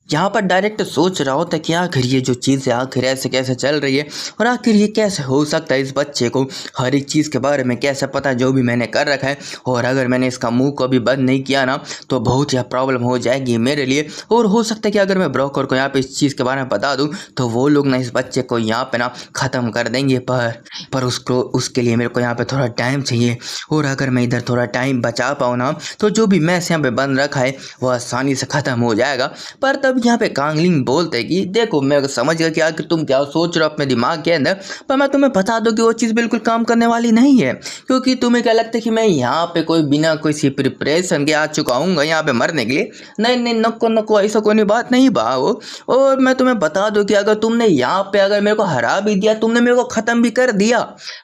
यहाँ पर डायरेक्टर सोच रहा होता है कि आखिर ये जो चीज़ है आखिर ऐसे कैसे चल रही है और आखिर ये कैसे हो सकता है। इस बच्चे को हर एक चीज़ के बारे में कैसे पता है जो भी मैंने कर रखा है, और अगर मैंने इसका मुंह को भी बंद नहीं किया ना तो बहुत ही प्रॉब्लम हो जाएगी मेरे लिए। और हो सकता है कि अगर मैं ब्रोकर को यहाँ पे इस चीज़ के बारे में बता दूँ तो वो लोग ना इस बच्चे को यहाँ पे ना ख़त्म कर देंगे। पर उसके लिए मेरे को यहाँ पे थोड़ा टाइम चाहिए, और अगर मैं इधर थोड़ा टाइम बचा पाऊँ ना तो जो भी मैस यहाँ पे बंद रखा है वो आसानी से ख़त्म हो जाएगा। पर तब यहाँ पे कांगलिंग बोलते कि देखो मैं समझ गया कि आखिर तुम क्या सोच रहे हो अपने दिमाग के अंदर, पर मैं तुम्हें बता दूं कि वो चीज़ बिल्कुल काम करने वाली नहीं है। क्योंकि तुम्हें क्या लगता है कि मैं यहाँ पे कोई बिना किसी प्रिपरेशन के आ चुका हूँ यहाँ पे मरने के लिए? नहीं नहीं, नको नको, ऐसा कोई बात नहीं बा वो। और मैं तुम्हें बता दूं कि अगर तुमने यहाँ पे अगर मेरे को हरा भी दिया, तुमने मेरे को ख़त्म भी कर दिया,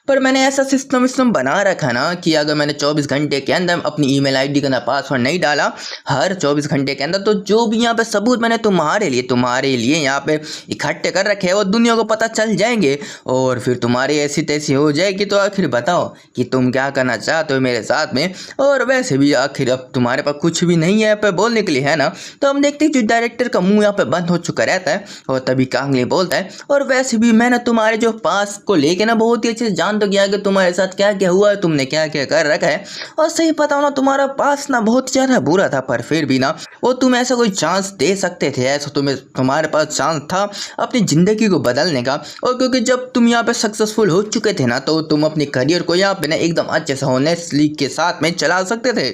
पर मैंने ऐसा सिस्टम बना रखा ना कि अगर मैंने 24 घंटे के अंदर अपनी ईमेल आईडी का पासवर्ड नहीं डाला हर 24 घंटे के अंदर, तो जो भी यहाँ पे सबूत मैंने तुम्हारे लिए यहाँ पे इकट्ठे कर रखे हैं वो दुनिया को पता चल जाएंगे, और फिर तुम्हारी ऐसी तैसी हो जाएगी। तो आखिर बताओ कि तुम क्या करना चाहते हो मेरे साथ में? और वैसे भी आखिर अब तुम्हारे पास कुछ भी नहीं है यहाँ पे बोलने के लिए, है ना? तो हम देखते हैं जो डायरेक्टर का मुंह यहाँ पे बंद हो चुका रहता है, और तभी कांगली बोलता है और वैसे भी मैंने तुम्हारे जो पास को लेके ना बहुत ही अच्छे से जान तो गया कि तुम्हारे साथ क्या क्या हुआ है, तुमने क्या क्या कर रखा है। और सही पता हो ना तुम्हारा पास ना बहुत ज़्यादा बुरा था, पर फिर भी ना वो तुम ऐसा कोई चांस दे सकते थे, ऐसा तुम्हारे पास चांस था अपनी ज़िंदगी को बदलने का। और क्योंकि जब तुम यहाँ पे सक्सेसफुल हो चुके थे ना तो तुम अपने करियर को यहाँ पे ना एकदम अच्छे से होनेस्टली के साथ में चला सकते थे।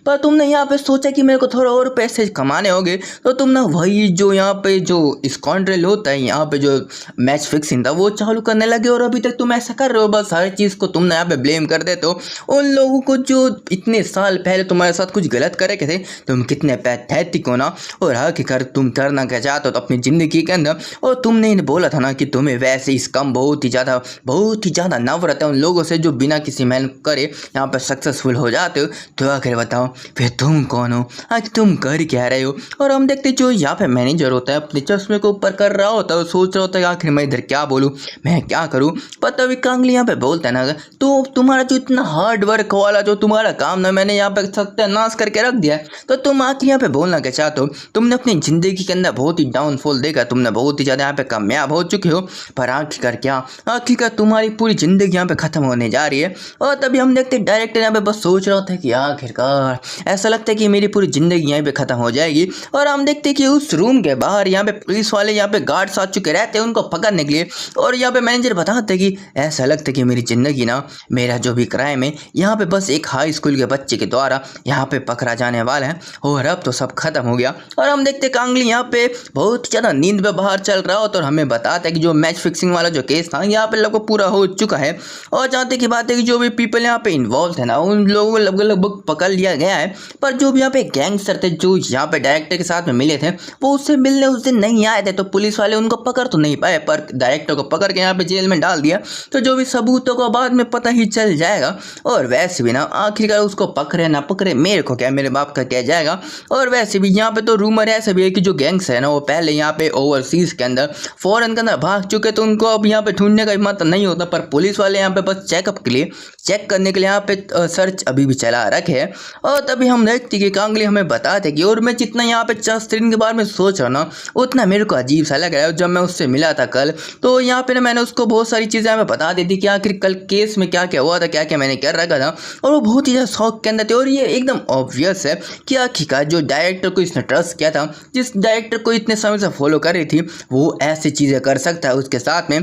पर तुमने यहाँ पे सोचा कि मेरे को थोड़ा और पैसे कमाने होंगे, तो तुम ना वही जो यहाँ पे जो स्कॉन्ड्रेल होता है यहाँ पे जो मैच फिक्सिंग था वो चालू करने लगे, और अभी तक तुम ऐसा कर रहे हो। बस हर चीज़ को तुमने यहाँ पे ब्लेम कर देते हो उन लोगों को जो इतने साल पहले तुम्हारे साथ कुछ गलत करे के थे। तुम कितने पैथेटिक हो ना, और आखिरकार तुम करना क्या चाहते हो तो अपनी ज़िंदगी के अंदर। और तुमने बोला था ना कि तुम्हें वैसे इस कम बहुत ही ज़्यादा नफरत है उन लोगों से जो बिना किसी मेहनत करे यहाँ पर सक्सेसफुल हो जाते हो। तो आखिर बताओ फिर तुम कौन हो, आखिर तुम कर क्या रहे हो? और हम देखते जो यहाँ पे मैनेजर होता है अपने चश्मे को ऊपर कर रहा होता है, सोच रहा होता है आखिर मैं इधर क्या बोलूँ, मैं क्या करूँ। पर तभी कांगली यहाँ पे बोलता है ना तो तुम्हारा जो इतना हार्ड वर्क वाला जो तुम्हारा काम ना मैंने यहाँ पे सत्यानाश करके रख दिया है, तो तुम आखिर यहाँ पे बोलना क्या चाहते हो? तुमने अपनी ज़िंदगी के अंदर बहुत ही डाउनफॉल देखा, तुमने बहुत ही ज़्यादा यहाँ पे कामयाब हो चुके हो, पर आखिरकार तुम्हारी पूरी ज़िंदगी यहाँ पे ख़त्म होने जा रही है। और तभी हम देखते डायरेक्टर यहाँ पे बस सोच रहा होता है कि आखिरकार ऐसा लगता है कि मेरी पूरी ज़िंदगी यहाँ पे ख़त्म हो जाएगी। और हम देखते हैं कि उस रूम के बाहर यहाँ पे पुलिस वाले यहाँ पे गार्ड्स आ चुके रहते हैं उनको पकड़ने के लिए, और यहाँ पे मैनेजर बताते हैं कि ऐसा लगता है कि मेरी ज़िंदगी ना, मेरा जो भी क्राइम है यहाँ पे बस एक हाई स्कूल के बच्चे के द्वारा यहाँ पे पकड़ा जाने वाला है, और अब तो सब खत्म हो गया। और हम देखते कांगली यहाँ पे बहुत ज़्यादा नींद में बाहर चल रहा होता है, और हमें बताता है कि जो मैच फिक्सिंग वाला जो केस था यहाँ पे लगभग पूरा हो चुका है। और जहाँ तक की बात है कि जो भी पीपल यहाँ पे इन्वॉल्व थे ना उन लोगों को लगभग पकड़ लिया गया है। पर जो भी यहाँ पे गैंगस्टर थे जो यहाँ पे डायरेक्टर के साथ में मिले थे वो उससे मिलने उस दिन नहीं आए थे, तो पुलिस वाले उनको पकड़ तो नहीं पाए, पर डायरेक्टर को पकड़ के यहाँ पे जेल में डाल दिया। तो जो भी सबूतों को बाद में पता ही चल जाएगा। और वैसे भी ना आखिरकार उसको पकड़े ना पकड़े मेरे को क्या, मेरे बाप का क्या जाएगा। और वैसे भी यहाँ पे तो रूमर ऐसा भी है कि जो गैंग्स है ना वो पहले यहाँ पे ओवरसीज के अंदर फॉरेन के अंदर भाग चुके, तो उनको अब यहाँ पे ढूंढने का हिम्मत नहीं होता। पर पुलिस वाले यहाँ पे बस चेकअप के लिए, चेक करने के लिए यहाँ पे सर्च अभी भी चला रखे है। और तभी हम देखते कि कांगली हमें बताते कि, और मैं जितना यहाँ पे जस्टिन के बारे में सोच रहा ना उतना मेरे को अजीब सा लग रहा है। जब मैं उससे मिला था कल तो यहाँ पे ना मैंने उसको बहुत सारी चीज़ें हमें बता दी थी कि आखिर कल केस में क्या क्या हुआ था, क्या क्या मैंने कर रखा था, और वो बहुत ही ज़्यादा शौक के अंदर थे। और ये एकदम ऑब्वियस है कि आखिरकार जो डायरेक्टर को इसने ट्रस्ट किया था, जिस डायरेक्टर को इतने समय से फॉलो कर रही थी, वो ऐसी चीज़ें कर सकता है उसके साथ में।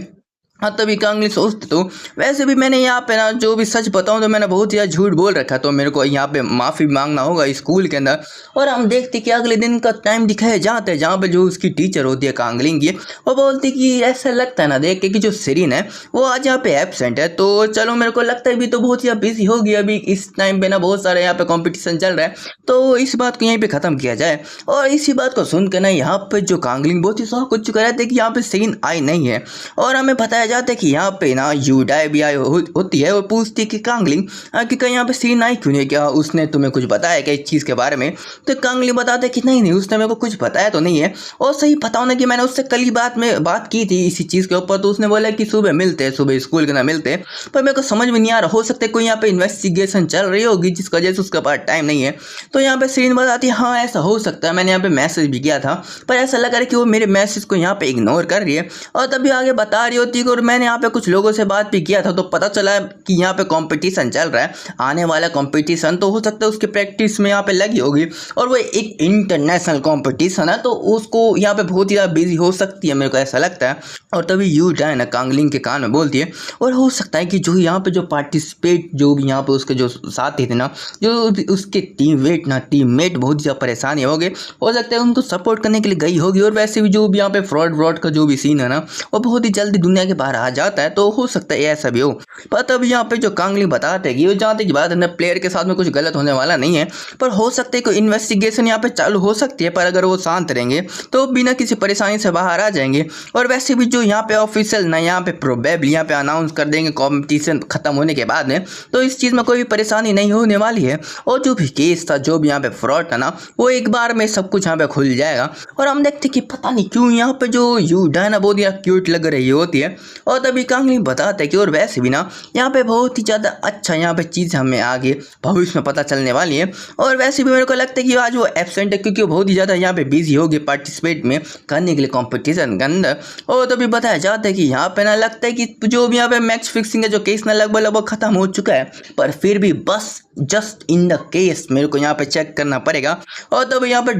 हाँ तभी कांगली सोचते तो वैसे भी मैंने यहाँ पे ना जो भी सच बताऊँ तो मैंने बहुत ज़्यादा झूठ बोल रखा, तो मेरे को यहाँ पे माफ़ी मांगना होगा स्कूल के अंदर। और हम देखते कि अगले दिन का टाइम दिखाया जाता है जहाँ पे जो उसकी टीचर होती है कांगलिंग की, वो बोलती कि ऐसा लगता है ना देख के कि जो सिरीन है वो आज यहाँ पे एब्सेंट है। तो चलो मेरे को लगता है भी तो बहुत ज़्यादा बिजी होगी अभी इस टाइम पे ना, बहुत सारे यहाँ पे कॉम्पिटिशन चल रहा है, तो इस बात को यहीं पर ख़त्म किया जाए। और इसी बात को सुन कर ना यहाँ पर जो कांगलिंग बहुत ही शौक हो चुका रहता है कि यहाँ पे सिरीन आई नहीं है, और हमें बताया जाता है कि यहाँ पे ना यूडाई भी आई होती है और पूछती है कि कांगलिंग कि कहीं यहाँ पे सीन आई क्यों नहीं, क्या उसने तुम्हें कुछ बताया क्या इस चीज़ के बारे में। तो कांगलिंग बताते कि नहीं उसने मेरे को कुछ बताया तो नहीं है, और सही बताओ ना कि मैंने उससे कल ही बात की थी इसी चीज़ के ऊपर। तो उसने बोला कि सुबह मिलते हैं, सुबह स्कूल के ना मिलते हैं। पर मेरे को समझ में नहीं आ रहा, हो सकता है कोई यहाँ पे इन्वेस्टिगेशन चल रही होगी जिस वजह से उसके पास टाइम नहीं है। तो यहाँ पे सीन बताती है हाँ ऐसा हो सकता है, मैंने यहाँ पे मैसेज भी किया था पर ऐसा लग रहा है कि वो मेरे मैसेज को यहाँ पे इग्नोर कर रही है। और तभी आगे बता रही होती है और मैंने यहाँ पे कुछ लोगों से बात भी किया था तो पता चला कि यहाँ पे कंपटीशन चल रहा है, आने वाला कंपटीशन, तो हो सकता है उसके प्रैक्टिस में यहाँ पे लगी होगी और वो एक इंटरनेशनल कंपटीशन है तो उसको यहाँ पे बहुत ही ज़्यादा बिजी हो सकती है, मेरे को ऐसा लगता है। और तभी यू जाए ना कांगलिंग के कान में बोलती है और हो सकता है कि जो यहाँ पे जो पार्टिसिपेट जो भी यहाँ पे उसके जो साथी थे ना, जो उसके टीममेट बहुत ज़्यादा परेशानी हो सकता है उनको सपोर्ट करने के लिए गई होगी। और वैसे भी जो भी यहाँ पे फ्रॉड का जो भी सीन है ना वो बहुत ही जल्दी दुनिया के बाहर आ जाता है, तो हो सकता है ऐसा भी हो। पर तब यहाँ पे जो कांगलिंग बताते हैं कि वो जानते की बात है प्लेयर के साथ में कुछ गलत होने वाला नहीं है, पर हो सकता है कोई इन्वेस्टिगेशन यहाँ पे चालू हो सकती है, पर अगर वो शांत रहेंगे तो बिना किसी परेशानी से बाहर आ जाएंगे। और वैसे भी जो यहाँ पे ऑफिशियल ना यहाँ पे प्रोबेबली यहाँ पे अनाउंस कर देंगे कॉम्पिटिशन खत्म होने के बाद में, तो इस चीज़ में कोई भी परेशानी नहीं होने वाली है। और जो भी केस था, जो भी यहाँ पे फ्रॉड था ना, वो एक बार में सब कुछ यहाँ पे खुल जाएगा। और हम देखते कि पता नहीं क्यों यहाँ पे जो यूडा ना बहुत यार क्यूट लग रही होती है। और तभी कांगलिंग बताते कि और वैसे भी ना यहाँ पे बहुत ही ज़्यादा अच्छा यहाँ पे चीज़ हमें आगे भविष्य में पता चलने वाली है। और वैसे भी मेरे को लगता है कि आज वो एब्सेंट है क्योंकि वो बहुत ही ज़्यादा यहाँ पे बिजी होगी पार्टिसिपेट में करने के लिए कॉम्पिटिशन के अंदर। और तभी बताया जाता है कि यहाँ पे ना लगता है कि जो भी यहाँ पे मैच फिक्सिंग है जो केस ना लगभग खत्म हो चुका है, पर फिर भी बस जस्ट इन द केस मेरे को यहाँ पे चेक करना पड़ेगा। और तब यहाँ पे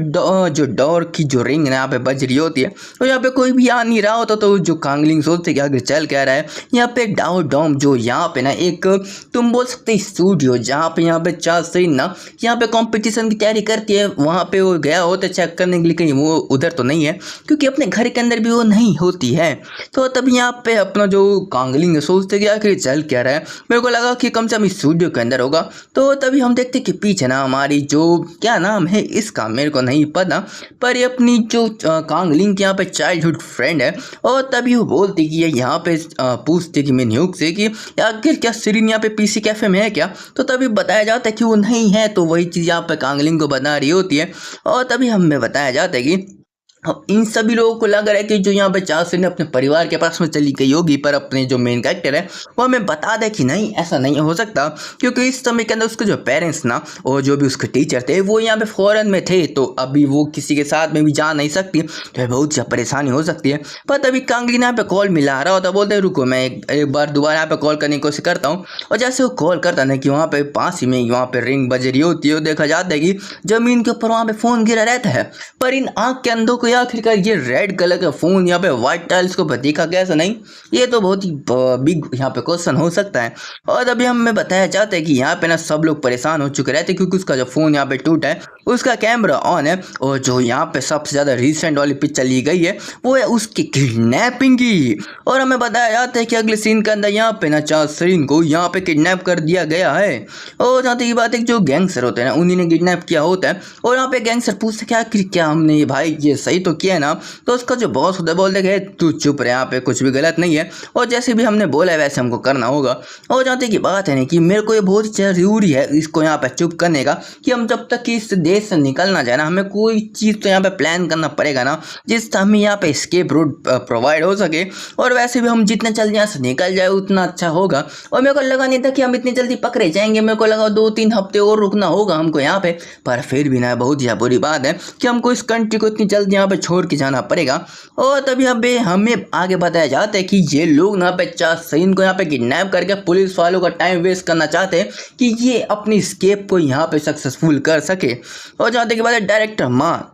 जो डोर की जो रिंग यहाँ पे बज रही होती है तो यहाँ पे कोई भी आ नहीं रहा होता, तो जो कांगलिंग सोचते कि आगे चल क्या रहा है। यहाँ पे डाउ डॉम जो यहाँ पे ना एक तुम बोल सकते स्टूडियो जहाँ पे यहाँ पे चार्ल्स सीन ना यहाँ पे कंपटीशन की तैयारी करती है, वहाँ पे वो गया होता है चेक करने के लिए कहीं वो उधर तो नहीं है, क्योंकि अपने घर के अंदर भी वो नहीं होती है। तो तब यहाँ पे अपना जो कांगलिंग सोचते कि आखिर चल क्या रहा है, मेरे को लगा कि कम से कम स्टूडियो के अंदर होगा। तो तभी हम देखते कि पीछे ना हमारी जो क्या नाम है इसका मेरे को नहीं पता, पर ये अपनी जो कांगलिंग की यहाँ पे चाइल्डहुड फ्रेंड है। और तभी वो बोलती कि ये यहाँ पे पूछते कि मैं न्यूक से कि आखिर क्या सिरिन यहाँ पे पीसी कैफे में है क्या। तो तभी बताया जाता है कि वो नहीं है, तो वही चीज़ यहाँ पे कांगलिंग को बता रही होती है। और तभी हमें बताया जाता है कि अब इन सभी लोगों को लग रहा है कि जो यहाँ पे चार्ल्स ने अपने परिवार के पास में चली गई होगी, पर अपने जो मेन कैरेक्टर है वो हमें बता दे कि नहीं ऐसा नहीं हो सकता, क्योंकि इस समय के अंदर उसके जो पेरेंट्स ना और जो भी उसके टीचर थे वो यहाँ पे फॉरेन में थे, तो अभी वो किसी के साथ में भी जा नहीं सकती, तो बहुत ज़्यादा परेशानी हो सकती है। पर तभी कांगलिंग यहाँ पे कॉल मिला रहा होता, बोलते रुको मैं एक बार दोबारा यहाँ पे कॉल करने की कोशिश करता हूँ। और जैसे वो कॉल करता ना कि वहाँ पे पास ही में वहाँ पे रिंग बज रही होती है, देखा जाता है कि जमीन के ऊपर वहाँ पे फ़ोन गिरा रहता है, पर इन आँख के अंधों को आखिरकार ये रेड कलर का फोन यहाँ पे व्हाइट टाइल्स को देखा कैसा नहीं, ये तो बहुत ही बिग यहाँ पे क्वेश्चन हो सकता है। और अभी हमें बताया जाता है कि यहाँ पे ना सब लोग परेशान हो चुके रहते क्योंकि उसका जो फोन यहाँ पे टूटा है, उसका कैमरा ऑन है, और जो यहाँ पे सबसे ज़्यादा रिसेंट वाली पिक्चर ली गई है वो है उसकी किडनैपिंग की। और हमें बताया जाता है कि अगले सीन के अंदर यहाँ पे ना चार्ल्स को यहाँ पे किडनैप कर दिया गया है। और जहाँ तक ये बात है जो गैंगस्टर होते हैं ना उन्हीं ने किडनैप किया होता है। और यहाँ पे गैंगस्टर पूछते क्या हमने ये भाई ये सही तो किया है ना, तो उसका जो बॉस होता है बोलते कि तू चुप रहे, यहाँ पे कुछ भी गलत नहीं है, और जैसे भी हमने बोला है वैसे हमको करना होगा। और जहाँ तक की बात है ना कि मेरे को ये बहुत जरूरी है इसको यहाँ पे चुप करने का, कि हम जब तक इस देश से निकलना जाए ना हमें कोई चीज़ तो यहाँ पे प्लान करना पड़ेगा ना जिससे हमें यहाँ पे स्केप रूट प्रोवाइड हो सके। और वैसे भी हम जितने जल्दी यहाँ से निकल जाए उतना अच्छा होगा। और मेरे को लगा नहीं था कि हम इतनी जल्दी पकड़े जाएंगे, मेरे को लगा 2-3 हफ्ते और रुकना होगा हमको यहाँ पे, पर फिर भी ना बहुत ही बुरी बात है कि हमको इस कंट्री को इतनी जल्दी यहाँ पे छोड़ के जाना पड़ेगा। और तभी अबे हमें आगे बताया जाता है कि ये लोग ना पे चार्ल्स को यहाँ पे किडनैप करके पुलिस वालों का टाइम वेस्ट करना चाहते हैं कि ये अपनी स्केप को यहाँ पे सक्सेसफुल कर सके। और जहाँ तक की बात है डायरेक्टर माँ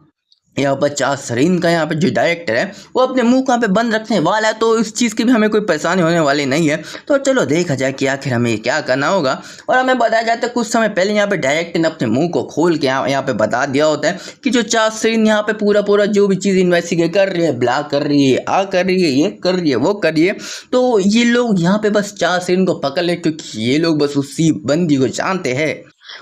यहाँ पर चार्ल्स का यहाँ पे जो डायरेक्टर है वो अपने मुंह को यहाँ पे बंद रखने वाला है, तो इस चीज़ की भी हमें कोई परेशानी होने वाली नहीं है। तो चलो देखा जाए कि आखिर हमें क्या करना होगा। और हमें बताया जाता है कुछ समय पहले यहाँ पे डायरेक्टर ने अपने मुंह को खोल के यहाँ पे बता दिया होता है कि जो चार्ल्स यहाँ पे पूरा जो भी चीज़ इन्वेस्टिगेट कर रही है, ब्लॉक कर रही है, आ कर रही है, ये कर रही है, वो कर रही है, तो ये लोग यहाँ पे बस चार्ल्स को पकड़ ले, क्योंकि ये लोग बस उसी बंदी को जानते हैं।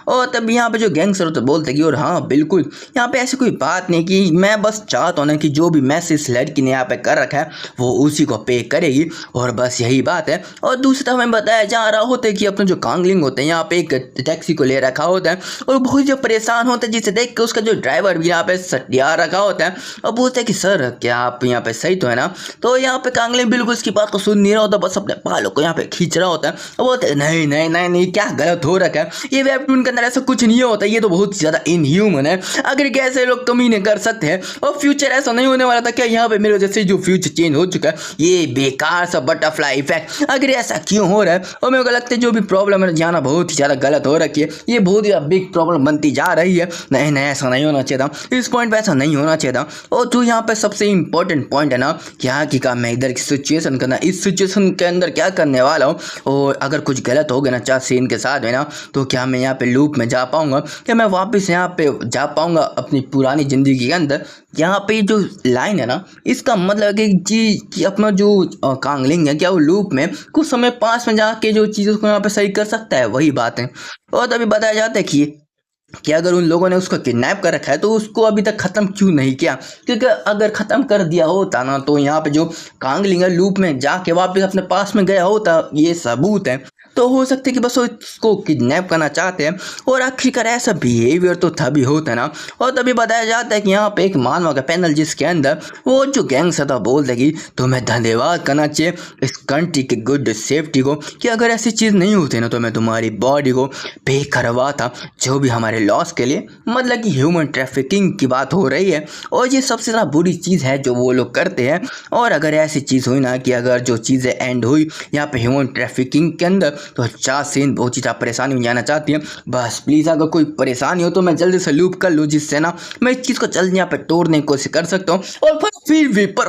और तब यहाँ पे जो गैंगस्टर तो बोलते कि और हाँ बिल्कुल, यहाँ पे ऐसी कोई बात नहीं कि मैं बस चाहता हूँ ना कि जो भी मैसेज इस लड़की ने यहाँ पे कर रखा है वो उसी को पे करेगी, और बस यही बात है। और दूसरी तरफ हमें बताया जा रहा होता है कि अपने जो कांगलिंग होते हैं यहाँ पे एक टैक्सी को ले रखा होता है और बहुत जो परेशान होते हैं, जिसे देख के उसका जो ड्राइवर भी यहाँ पे सटिया रखा होता है और पूछते हैं कि सर क्या आप यहाँ पे सही तो है ना। तो यहाँ पे कांगलिंग बिल्कुल उसकी बात को सुन नहीं रहा होता, बस अपने बालों को यहाँ पे खींच रहा होता है और बोलते हैं नहीं नहीं नहीं नहीं, क्या गलत हो रखा है, ये वेबटून के अंदर ऐसा कुछ नहीं होता, ये तो बहुत ज़्यादा इनह्यूमन है। अगर कैसे लोग कमीने कर सकते हैं और फ्यूचर ऐसा नहीं होने वाला था क्या, यहाँ पे मेरे वजह से जो फ्यूचर चेंज हो चुका है, ये बेकार सा बटरफ्लाई इफेक्ट, अगर ऐसा क्यों हो रहा है। और मेरे को लगता है जो भी प्रॉब्लम है जाना बहुत ही ज़्यादा गलत हो रखी है, ये बहुत ही बिग प्रॉब्लम बनती जा रही है। नहीं नहीं, ऐसा नहीं होना चाहिए था, इस पॉइंट पे ऐसा नहीं होना चाहिए था। और जो यहाँ पे सबसे इंपॉर्टेंट पॉइंट है ना, क्या कि काम मैं इधर की सिचुएशन करना, इस सिचुएशन के अंदर क्या करने वाला हूँ, और अगर कुछ गलत हो गया ना चाहे सीन के साथ है ना, तो क्या मैं यहाँ पे लूप में जा पाऊंगा, क्या मैं वापस यहाँ पे जा पाऊंगा अपनी पुरानी ज़िंदगी के अंदर। यहाँ पे जो लाइन है ना, इसका मतलब है कि अपना जो कांगलिंग है क्या वो लूप में कुछ समय पास में जाके जो चीज़ों को यहाँ पे सही कर सकता है, वही बात है। और तभी बताया जाता है कि अगर उन लोगों ने उसको किडनैप कर रखा है तो उसको अभी तक ख़त्म क्यों नहीं किया, क्योंकि अगर ख़त्म कर दिया होता ना तो यहाँ पे जो कांगलिंग है लूप में जाके वापस अपने पास में गया होता, ये सबूत है। तो हो सकता है कि बस वो इसको किडनैप करना चाहते हैं, और आखिरकार ऐसा बिहेवियर तो तभी होता है ना। और तभी बताया जाता है कि यहाँ पे एक मानव का पैनल जिसके अंदर वो जो गैंगस्टर था बोल देगी तुम्हें धन्यवाद करना चाहिए इस कंट्री के गुड सेफ्टी को, कि अगर ऐसी चीज़ नहीं होती ना तो मैं तुम्हारी बॉडी को पे करवा था जो भी हमारे लॉस के लिए, मतलब कि ह्यूमन ट्रैफिकिंग की बात हो रही है। और ये सबसे ज़्यादा बुरी चीज़ है जो वो लोग करते हैं। और अगर ऐसी चीज़ हुई ना कि अगर जो चीज़ें एंड हुई यहाँ पे ह्यूमन ट्रैफिकिंग के अंदर, तो चार सीन बहुत ही ज़्यादा परेशानी में जाना चाहती है। बस प्लीज़ अगर कोई परेशानी हो तो मैं जल्दी से लूप कर लूँ, जिससे ना मैं इस चीज़ को जल्दी यहाँ पे तोड़ने की कोशिश कर सकता हूँ। और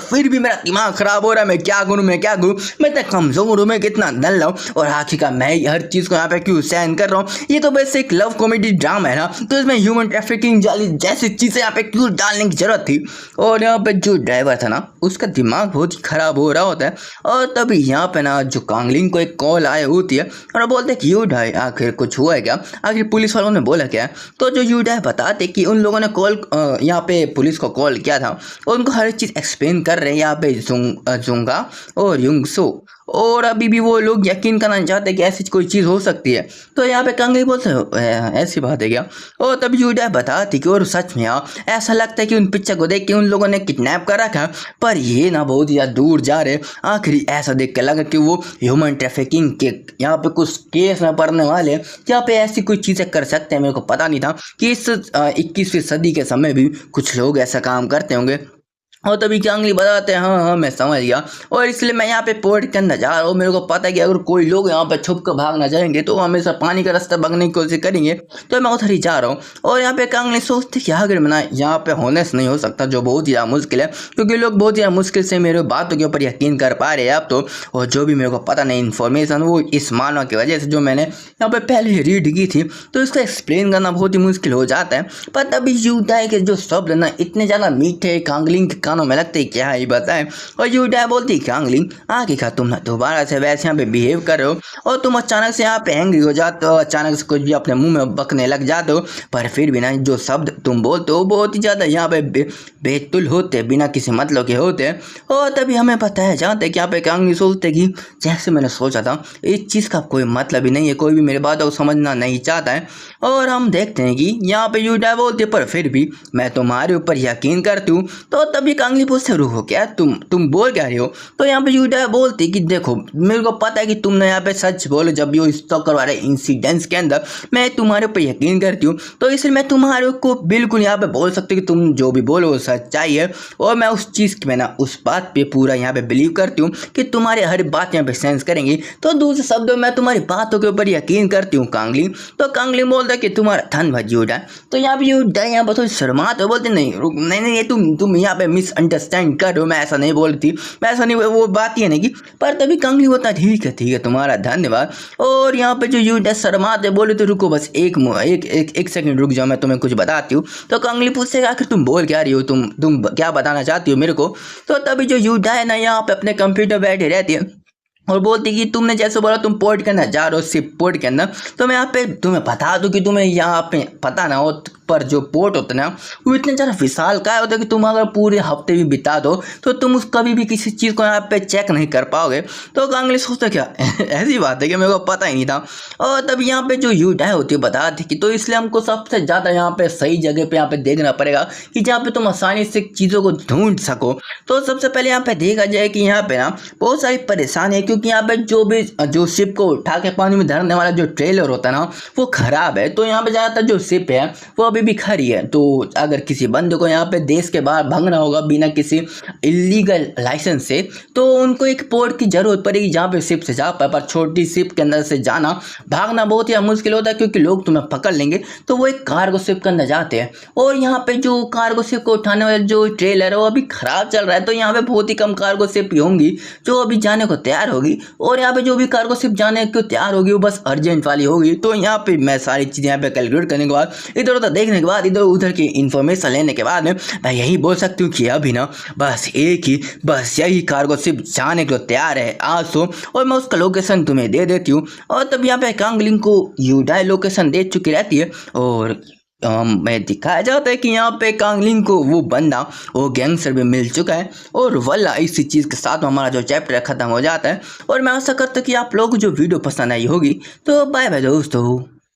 फिर भी मेरा दिमाग खराब हो रहा है, मैं क्या करूँ मैं इतना कमज़ोर हूँ, मैं कितना डल रहा हूँ, और आखिरकार मैं हर चीज़ को यहाँ पे क्यों सहन कर रहा हूँ। ये तो बस एक लव कॉमेडी ड्रामा है ना, तो इसमें ह्यूमन ट्रैफिकिंग जाली जैसी चीज़ें यहाँ पे क्यों डालने की जरूरत थी। और यहाँ पे जो ड्राइवर था ना उसका दिमाग बहुत ही खराब हो रहा होता है। और तभी यहाँ पे ना जो कांगलिंग को एक कॉल आई होती है और बोलते कि यूडाई आखिर कुछ हुआ है क्या, आखिर पुलिस वालों ने बोला क्या। तो जो यूडाई बताते कि उन लोगों ने कॉल यहाँ पे पुलिस को कॉल किया था और उनको हर चीज़ एक्सप्लेन कर रहे हैं यहाँ पे जुंगा और युंगसो, और अभी भी वो लोग यकीन करना चाहते कि ऐसी कोई चीज़ हो सकती है। तो यहाँ पे कांगली बोलते ऐसी बात है क्या। और तब यूडा बताती कि और सच में यार ऐसा लगता है कि उन पिक्चर को देख के उन लोगों ने किडनैप कर रखा, पर ये ना बहुत ज़्यादा दूर जा रहे। आखिरी ऐसा देख के लगा कि वो ह्यूमन ट्रैफिकिंग के यहाँ पे कुछ केस में पड़ने वाले, यहाँ पे ऐसी कोई चीज़ें कर सकते हैं। मेरे को पता नहीं था कि इस 21वीं सदी के समय भी कुछ लोग ऐसा काम करते होंगे। और तभी कांगली बताते हैं हाँ हाँ मैं समझ गया, और इसलिए मैं यहाँ पे पोर्ट के अंदर जा रहा हूँ। मेरे को पता है कि अगर कोई लोग यहाँ पे छुप कर भागना चाहेंगे तो हमेशा पानी का रास्ता भागने की कोशिश करेंगे, तो मैं उधर ही जा रहा हूँ। और यहाँ पे कांगली सोचते कि अगर मैं यहाँ पे होने से नहीं हो सकता, जो बहुत ही ज़्यादा मुश्किल है, क्योंकि लोग बहुत ही मुश्किल से मेरे बातों के ऊपर यकीन कर पा रहे हैं अब तो। और जो भी मेरे को पता नहीं इन्फॉर्मेशन वो इस मानव की वजह से जो मैंने यहाँ पे पहले ही रीड की थी, तो इसको एक्सप्लेन करना बहुत ही मुश्किल हो जाता है। पर तभी यूडा के जो शब्द ना इतने ज़्यादा मीठे कांगलिंग के कानों में लगते क्या ही बताएं। और यूडा बोलती कांगलिंग आखिरकार तुम ना दोबारा से वैसे यहाँ पे बिहेव कर रहे हो, और तुम अचानक से यहाँ पे एंग्री हो जाते हो, अचानक से कुछ भी अपने मुंह में बकने लग जाते हो, पर फिर भी ना जो शब्द तुम बोलते हो बहुत ही ज़्यादा यहाँ पे बेतुल होते, बिना किसी मतलब के होते। और तभी हमें बताया जाता है कि यहाँ पे कांगलिंग सोचते कि जैसे मैंने सोचा था इस चीज़ का कोई मतलब ही नहीं है, कोई भी मेरी बातों को समझना नहीं चाहता है। और हम देखते हैं कि यहाँ पे यूडा बोलते पर फिर भी मैं तुम्हारे ऊपर यकीन करती हूँ। तो तभी कांगली पूछते रुको क्या तुम बोल क्या रहे हो। तो यहाँ पे यूडा बोलती कि देखो मेरे को पता है कि तुमने यहाँ पे सच बोलो, जब भी स्टॉकर वाले इंसिडेंट्स के अंदर मैं तुम्हारे ऊपर यकीन करती हूँ, तो इसलिए मैं तुम्हारे को बिल्कुल यहाँ पे बोल सकती हूँ कि तुम जो भी बोलो वो सच्चाई है। और मैं उस चीज़ में ना उस बात पे पूरा यहाँ पे बिलीव करती हूँ कि तुम्हारी हर बात यहाँ पे सेंस करेंगी। तो दूसरे शब्दों में तुम्हारी बातों के ऊपर यकीन करती हूँ कांगली। तो कांगली बोलता है कि तुम्हारा धन्यवाद यूडा। तो यहाँ पे यूडा यहाँ पर थोड़ी शर्माते बोलते नहीं नहीं ये तुम यहाँ पे मिसअंडरस्टैंड कर रहे हो, मैं ऐसा नहीं बोल रही थी, मैं ऐसा नहीं, वो बात ही नहीं की। पर तभी कांगली बोलता ठीक है तुम्हारा धन्यवाद। और यहाँ पे जो यूडा शर्माते बोले तो रुको बस एक सेकंड रुक जाओ, मैं तुम्हें कुछ बताती हूँ। तो कांगली पूछते आखिर तुम बोल क्या रही हो, तुम क्या बताना चाहती हो मेरे को। तो तभी जो यूडा है ना यहाँ पे अपने कंप्यूटर बैठे रहती है और बोलती कि तुमने जैसे बोला तुम पोर्ट के अंदर जा रहे हो, सिर्फ पोर्ट के अंदर, तो मैं यहाँ पे तुम्हें बता दूं कि तुम्हें यहाँ पे पता ना हो, पर जो पोर्ट होता है ना वो इतने ज़्यादा विशाल का होता है कि तुम अगर पूरे हफ्ते भी बिता दो तो तुम उस कभी भी किसी चीज़ को यहाँ पे चेक नहीं कर पाओगे। तो गांगुली सोचता क्या ऐसी बात है कि मेरे को पता ही नहीं था। और तब यहाँ पे जो यूडाई होती है बता थी कि तो इसलिए हमको सबसे ज़्यादा यहाँ पे सही जगह पे यहाँ पे देखना पड़ेगा कि जहाँ पे तुम आसानी से चीज़ों को ढूंढ सको। तो सबसे पहले यहाँ पे देखा जाए कि यहाँ पे ना बहुत सारी परेशानी है, क्योंकि यहाँ पे जो शिप को उठा के पानी में धरने वाला जो ट्रेलर होता है ना वो खराब है। तो यहाँ पे ज़्यादातर जो शिप है वो अभी भी खड़ी है। तो अगर किसी बंदे को यहाँ पे देश के बाहर भागना होगा बिना किसी इलीगल लाइसेंस से, तो उनको एक पोर्ट की जरूरत पड़ेगी जहाँ पे शिप से जा पाए। पर छोटी शिप के अंदर से जाना भागना बहुत ही मुश्किल होता है, क्योंकि लोग तुम्हें पकड़ लेंगे। तो वो एक कार्गो शिप के अंदर जाते हैं, और यहाँ पे जो कार्गो शिप को उठाने वाला जो ट्रेलर है वो अभी खराब चल रहा है। तो यहाँ पे बहुत ही कम कार्गो शिप होंगी जो अभी जाने को तैयार होगी, और यहाँ पे जो भी कार्गो शिप जाने को तैयार होगी वो बस अर्जेंट वाली होगी। तो यहाँ पे मैं सारी चीज़ें यहाँ पे कैलकुलेट करने के बाद, इधर उधर देखने के बाद, इधर उधर की इन्फॉर्मेशन लेने के बाद मैं यही बोल सकती हूँ कि अभी ना बस यही कार्गो शिप जाने को तैयार है आज तो, और मैं उसका लोकेशन तुम्हें दे देती हूँ। और तब यहाँ पे कांगलिंग को यूडाई लोकेशन दे चुकी रहती है, और मैं दिखाया जाता है कि यहाँ पे कांगलिंग को वो बंदा वो गैंगस्टर भी मिल चुका है। और वल्ला इसी चीज़ के साथ हमारा जो चैप्टर खत्म हो जाता है। और मैं आशा करता हूँ कि आप लोगों को जो वीडियो पसंद आई होगी। तो बाय बाय दोस्तों।